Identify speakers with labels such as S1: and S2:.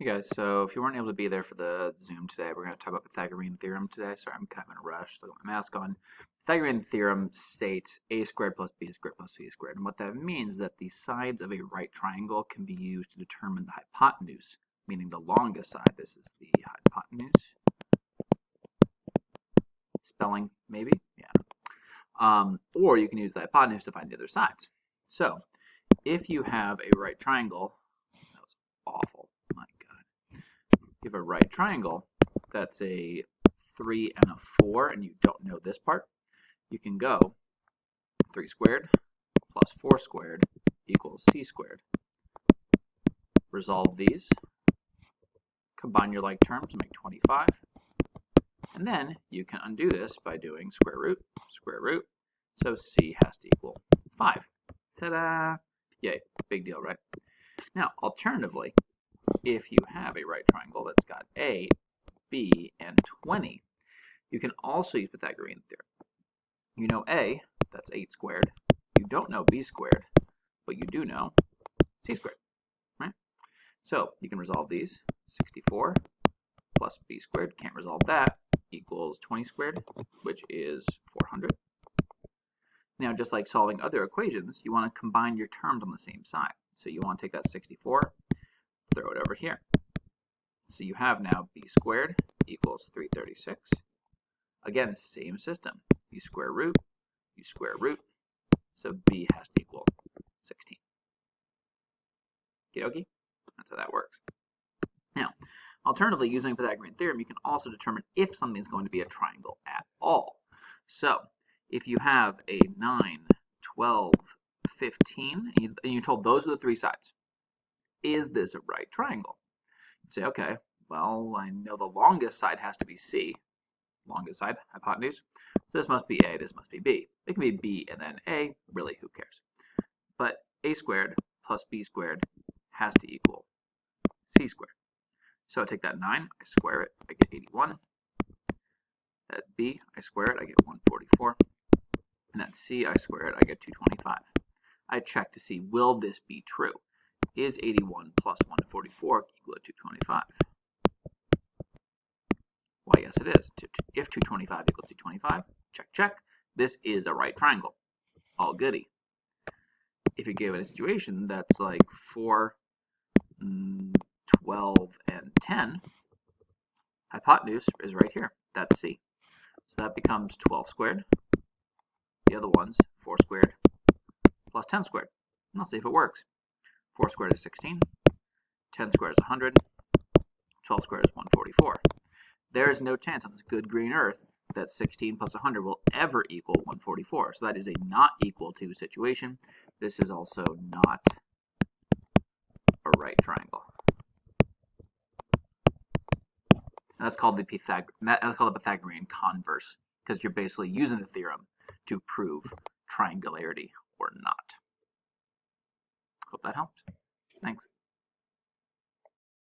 S1: Hey guys, so if you weren't able to be there for the Zoom today, we're going to talk about Pythagorean theorem today. Sorry, I'm kind of in a rush. I got my mask on. Pythagorean theorem states a squared plus b squared plus c squared. And what that means is that the sides of a right triangle can be used to determine the hypotenuse, meaning the longest side. This is the hypotenuse. Spelling, maybe? Yeah. Or you can use the hypotenuse to find the other sides. So, if you have a right triangle, that was awful. My God. You have a right triangle that's a 3 and a 4, and you don't know this part, you can go 3 squared plus 4 squared equals c squared. Resolve these, combine your like terms to make 25, and then you can undo this by doing square root, so c has to equal 5. Ta-da! Yay, big deal, right? Now, alternatively, if you have a right triangle that's got a, b, and 20, you can also use Pythagorean theorem. You know a, that's 8 squared. You don't know b squared, but you do know c squared, right? So you can resolve these. 64 plus b squared, can't resolve that, equals 20 squared, which is 400. Now, just like solving other equations, you want to combine your terms on the same side. So you want to take that 64, throw it over here. So you have now b squared equals 336. Again, same system. You square root, so b has to equal 16. Okie? That's how that works. Now, alternatively, using Pythagorean theorem, you can also determine if something is going to be a triangle at all. So, if you have a 9, 12, 15, and you're told those are the three sides, is this a right triangle? You'd say, okay, well, I know the longest side has to be c, longest side, hypotenuse. So this must be a, this must be b. It can be b and then a, really, who cares? But a squared plus b squared has to equal c squared. So I take that 9, I square it, I get 81. That b, I square it, I get 144. And that c, I square it, I get 225. I check to see, will this be true? Is 81 plus 144 equal to 225? Why, yes, it is. If 225 equals 225, check, check. This is a right triangle. All goody. If you give it a situation that's like 4, 12, and 10, hypotenuse is right here. That's c. So that becomes 12 squared. The other one's 4 squared plus 10 squared. And let's see if it works. 4 squared is 16. 10 squared is 100. 12 squared is 144. There is no chance on this good green earth that 16 plus 100 will ever equal 144. So that is a not equal to situation. This is also not a right triangle. And that's called the Pythagorean converse, because you're basically using the theorem